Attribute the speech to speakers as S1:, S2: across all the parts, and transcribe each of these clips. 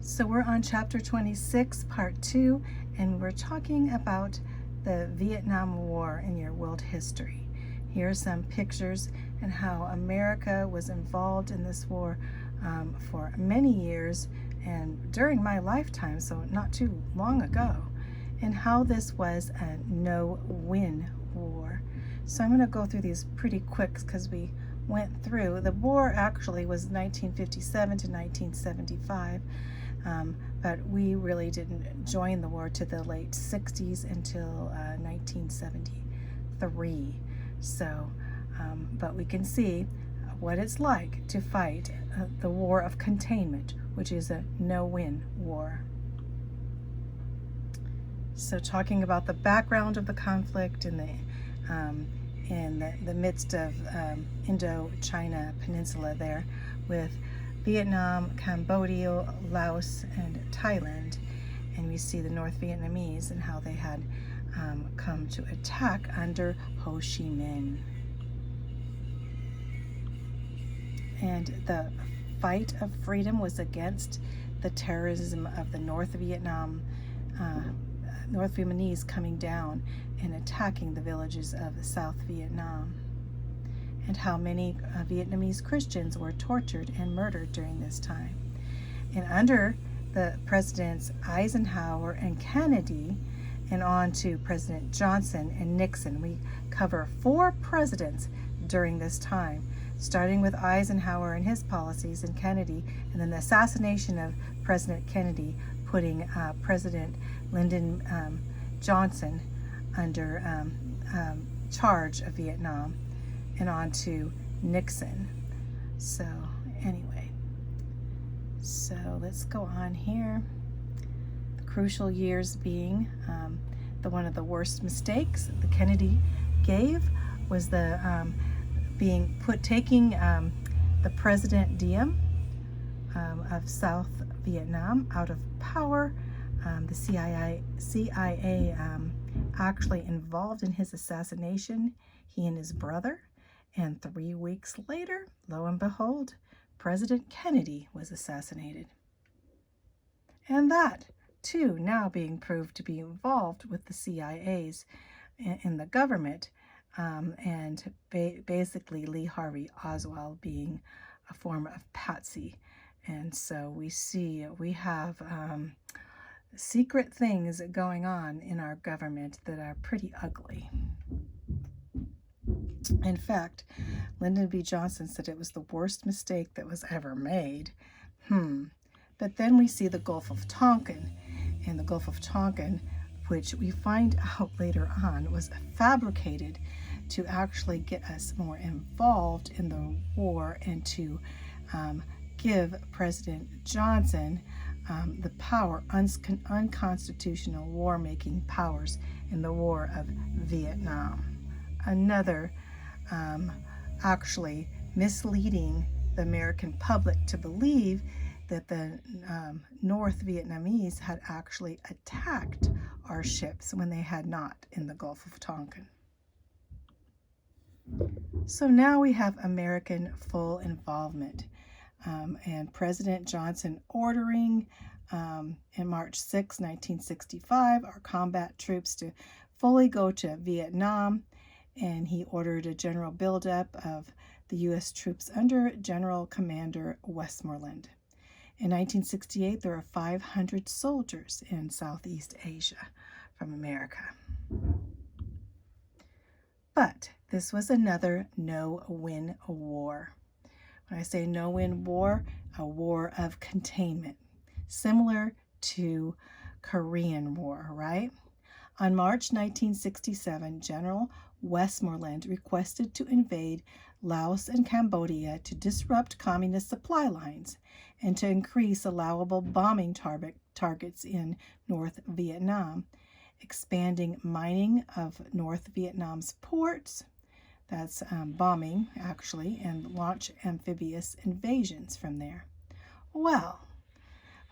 S1: So we're on chapter 26, part 2, and we're talking about the Vietnam War in your world history. Here are some pictures and how America was involved in this war for many years and during my lifetime, so not too long ago, and how this was a no-win war. So I'm going to go through these pretty quick because we went through. The war actually was 1957 to 1975. But we really didn't join the war to the late 60s until 1973. So, but we can see what it's like to fight the war of containment, which is a no-win war. So talking about the background of the conflict in the midst of Indochina Peninsula there, with Vietnam, Cambodia, Laos, and Thailand. And we see the North Vietnamese and how they had come to attack under Ho Chi Minh. And the fight of freedom was against the terrorism of the North Vietnamese coming down and attacking the villages of South Vietnam, and how many Vietnamese Christians were tortured and murdered during this time. And under the Presidents Eisenhower and Kennedy, and on to President Johnson and Nixon, we cover 4 presidents during this time, starting with Eisenhower and his policies, and Kennedy, and then the assassination of President Kennedy, putting President Lyndon Johnson under charge of Vietnam, and on to Nixon. So anyway, so let's go on here. The crucial years being one of the worst mistakes the Kennedy gave was the taking the President Diem of South Vietnam out of power. The CIA actually involved in his assassination, he and his brother. And 3 weeks later, lo and behold, President Kennedy was assassinated. And that, too, now being proved to be involved with the CIAs in the government, and basically Lee Harvey Oswald being a form of patsy. And so we have secret things going on in our government that are pretty ugly. In fact, Lyndon B. Johnson said it was the worst mistake that was ever made. But then we see the Gulf of Tonkin, and the Gulf of Tonkin, which we find out later on was fabricated to actually get us more involved in the war and to give President Johnson the power, unconstitutional war-making powers in the War of Vietnam. Another actually misleading the American public to believe that the North Vietnamese had actually attacked our ships when they had not in the Gulf of Tonkin. So now we have American full involvement, and President Johnson ordering in March 6, 1965, our combat troops to fully go to Vietnam, and he ordered a general buildup of the U.S. troops under General Commander Westmoreland. In 1968, there were 500 soldiers in Southeast Asia from America. But this was another no-win war. When I say no-win war, a war of containment, similar to Korean War, right? On March 1967, General Westmoreland requested to invade Laos and Cambodia to disrupt communist supply lines and to increase allowable bombing targets in North Vietnam, expanding mining of North Vietnam's ports, that's bombing actually, and launch amphibious invasions from there. Well,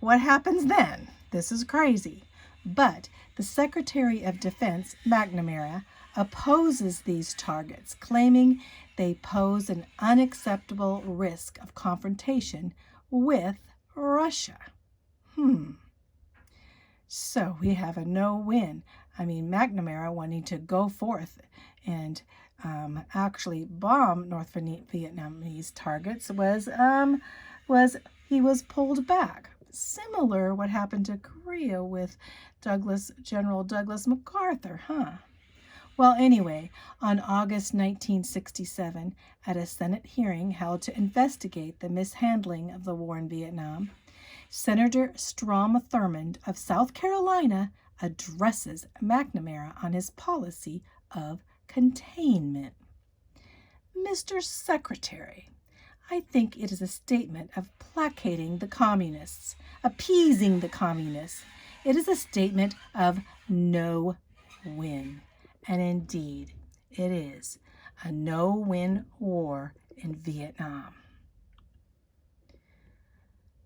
S1: what happens then? This is crazy. But the Secretary of Defense, McNamara, opposes these targets, claiming they pose an unacceptable risk of confrontation with Russia. So we have a no-win. I mean, McNamara wanting to go forth and actually bomb North Vietnamese targets was he was pulled back. Similar what happened to Korea with General Douglas MacArthur, huh? Well, anyway, on August 1967, at a Senate hearing held to investigate the mishandling of the war in Vietnam, Senator Strom Thurmond of South Carolina addresses McNamara on his policy of containment. Mr. Secretary, I think it is a statement of placating the communists, appeasing the communists. It is a statement of no win. And indeed, it is a no-win war in Vietnam.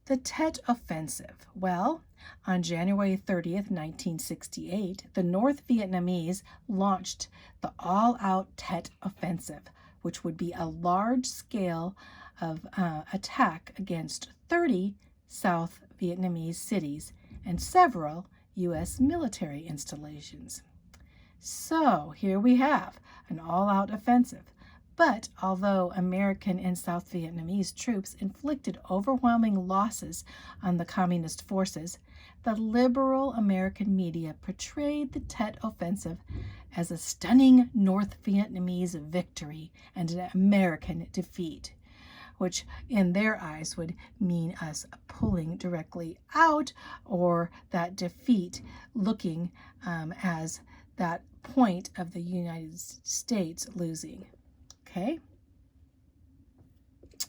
S1: The Tet Offensive. Well, on January 30th, 1968, the North Vietnamese launched the all-out Tet Offensive, which would be a large-scale of attack against 30 South Vietnamese cities and several U.S. military installations. So here we have an all-out offensive. But although American and South Vietnamese troops inflicted overwhelming losses on the communist forces, the liberal American media portrayed the Tet Offensive as a stunning North Vietnamese victory and an American defeat, which in their eyes would mean us pulling directly out, or that defeat looking as that point of the United States losing. Okay.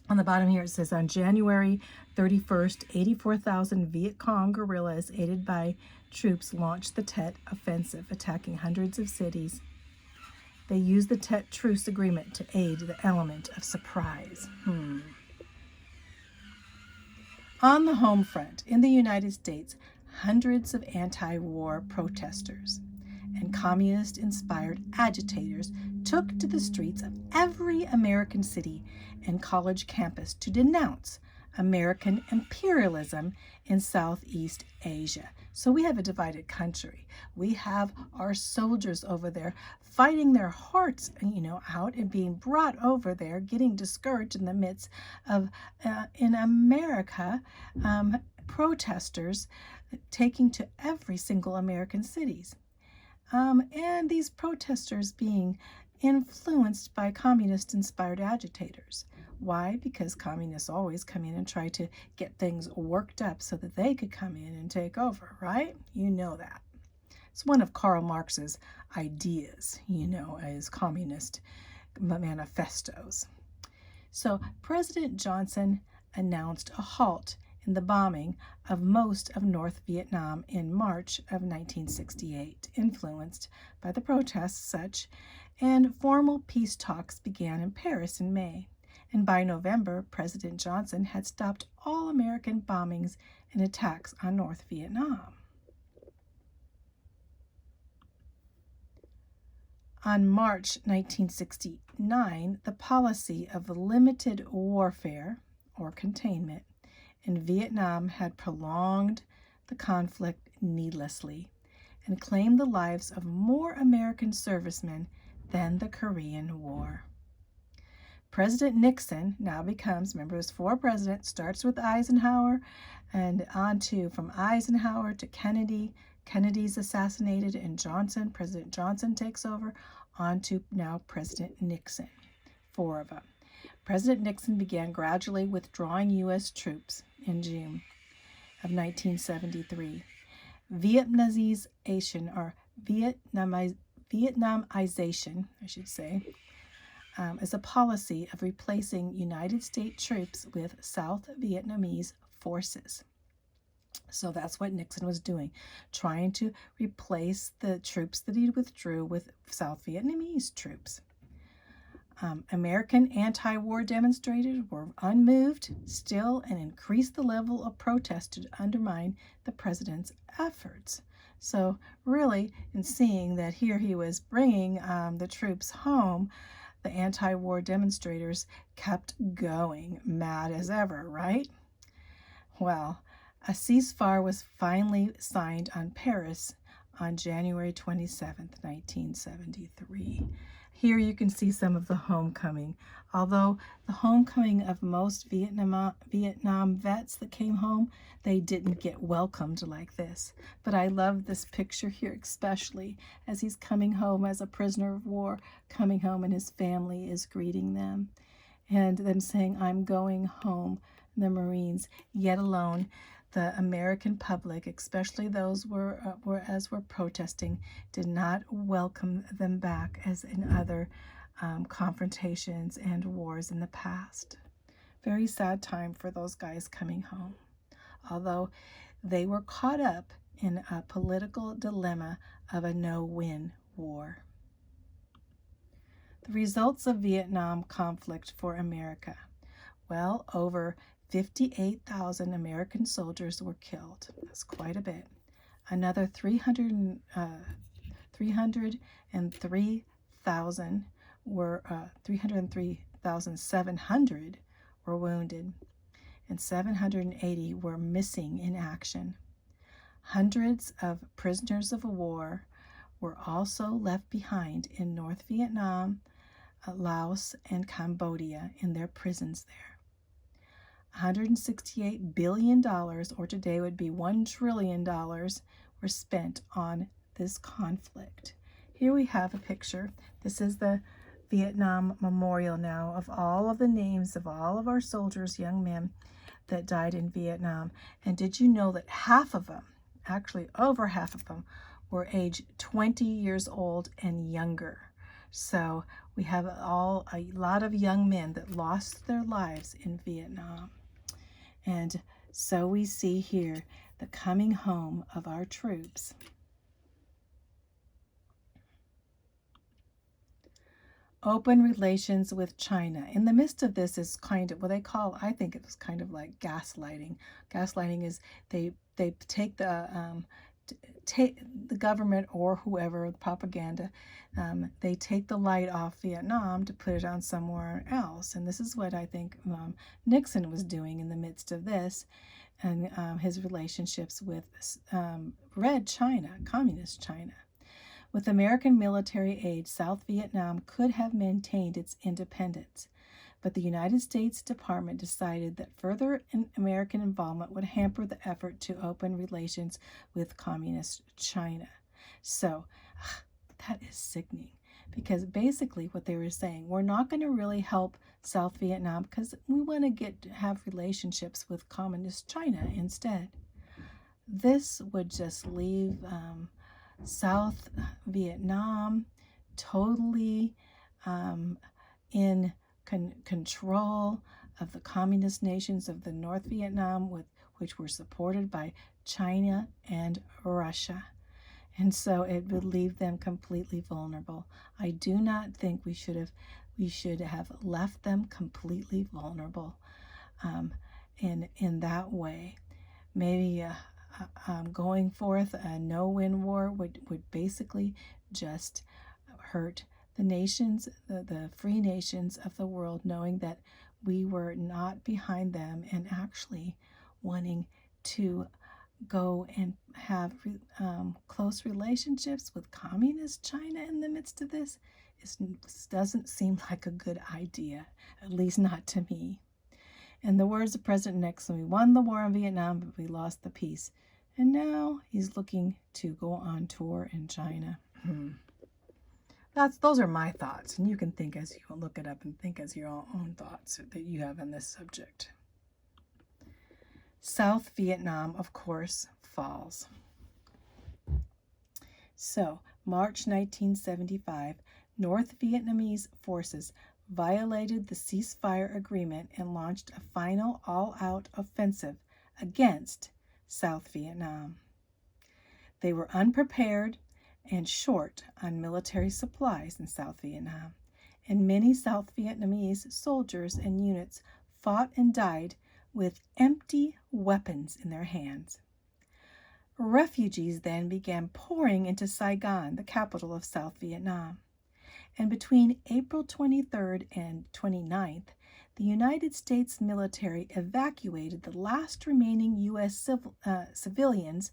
S1: On the bottom here it says, on January 31st, 84,000 Viet Cong guerrillas aided by troops launched the Tet Offensive, attacking hundreds of cities. They used the Tet Truce Agreement to aid the element of surprise. On the home front, in the United States, hundreds of anti-war protesters and communist-inspired agitators took to the streets of every American city and college campus to denounce American imperialism in Southeast Asia. So we have a divided country. We have our soldiers over there fighting their hearts, out and being brought over there, getting discouraged in the midst of, in America, protesters taking to every single American cities. And these protesters being influenced by communist-inspired agitators. Why? Because communists always come in and try to get things worked up so that they could come in and take over, right? You know that. It's one of Karl Marx's ideas, as communist manifestos. So President Johnson announced a halt in the bombing of most of North Vietnam in March of 1968, influenced by the protests and formal peace talks began in Paris in May. And by November, President Johnson had stopped all American bombings and attacks on North Vietnam. On March 1969, the policy of limited warfare, or containment, in Vietnam had prolonged the conflict needlessly and claimed the lives of more American servicemen than the Korean War. President Nixon now becomes, remember it was 4 presidents, starts with Eisenhower and on to, from Eisenhower to Kennedy. Kennedy's assassinated and President Johnson takes over, on to now President Nixon, 4 of them. President Nixon began gradually withdrawing U.S. troops in June of 1973. Vietnamization, or Vietnamization, is a policy of replacing United States troops with South Vietnamese forces. So that's what Nixon was doing, trying to replace the troops that he withdrew with South Vietnamese troops. American anti-war demonstrators were unmoved still and increased the level of protest to undermine the president's efforts. So really, in seeing that here he was bringing the troops home, the anti-war demonstrators kept going, mad as ever, right? Well, A ceasefire was finally signed on Paris on January 27th, 1973. Here you can see some of the homecoming. Although the homecoming of most Vietnam vets that came home, they didn't get welcomed like this. But I love this picture here, especially as he's coming home as a prisoner of war, coming home, and his family is greeting them. And them saying, "I'm going home," the Marines, yet alone. The American public, especially those were protesting, did not welcome them back as in other confrontations and wars in the past. Very sad time for those guys coming home, although they were caught up in a political dilemma of a no-win war. The results of Vietnam conflict for America. Well, over 58,000 American soldiers were killed. That's quite a bit. Another 303,700 were wounded, and 780 were missing in action. Hundreds of prisoners of war were also left behind in North Vietnam, Laos, and Cambodia in their prisons there. $168 billion, or today would be $1 trillion, were spent on this conflict. Here we have a picture. This is the Vietnam Memorial now of all of the names of all of our soldiers, young men, that died in Vietnam. And did you know that half of them, actually over half of them, were age 20 years old and younger? So we have a lot of young men that lost their lives in Vietnam. And so we see here the coming home of our troops. Open relations with China. In the midst of this is kind of what they call, I think it was kind of like gaslighting. Gaslighting is they take the government or whoever, the propaganda, they take the light off Vietnam to put it on somewhere else. And this is what I think Nixon was doing in the midst of this, and his relationships with Red China, Communist China. With American military aid, South Vietnam could have maintained its independence, but the United States Department decided that further American involvement would hamper the effort to open relations with Communist China. So that is sickening, because basically what they were saying, we're not going to really help South Vietnam because we want to have relationships with Communist China instead. This would just leave South Vietnam totally in control of the communist nations of the North Vietnam, which were supported by China and Russia. And so it would leave them completely vulnerable. I do not think we should have left them completely vulnerable in that way. Maybe going forth, a no-win war would basically just hurt the nations, the free nations of the world, knowing that we were not behind them and actually wanting to go and have close relationships with Communist China in the midst of this. It doesn't seem like a good idea, at least not to me. In the words of President Nixon, we won the war in Vietnam, but we lost the peace. And now he's looking to go on tour in China. Those are my thoughts, and you can think as you look it up and think as your own thoughts that you have on this subject. South Vietnam, of course, falls. So, March 1975, North Vietnamese forces violated the ceasefire agreement and launched a final all-out offensive against South Vietnam. They were unprepared and short on military supplies in South Vietnam, and many South Vietnamese soldiers and units fought and died with empty weapons in their hands. Refugees then began pouring into Saigon, the capital of South Vietnam, and between April 23rd and 29th, the United States military evacuated the last remaining U.S. civilians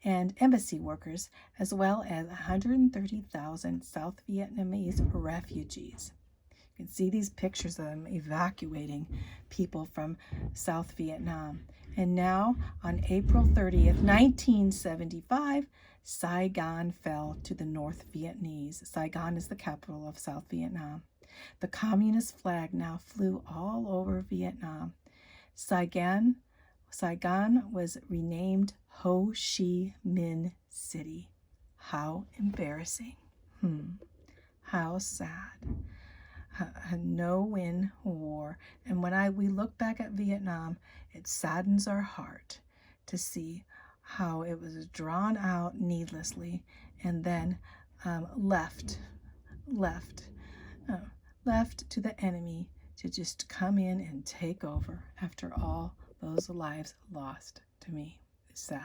S1: and embassy workers, as well as 130,000 South Vietnamese refugees. You can see these pictures of them evacuating people from South Vietnam. And now, on April 30th, 1975, Saigon fell to the North Vietnamese. Saigon is the capital of South Vietnam. The communist flag now flew all over Vietnam. Saigon was renamed Ho Chi Minh City. How embarrassing. How sad. A no-win war. And when we look back at Vietnam, it saddens our heart to see how it was drawn out needlessly and then left to the enemy to just come in and take over after all those lives lost. To me, it's sad.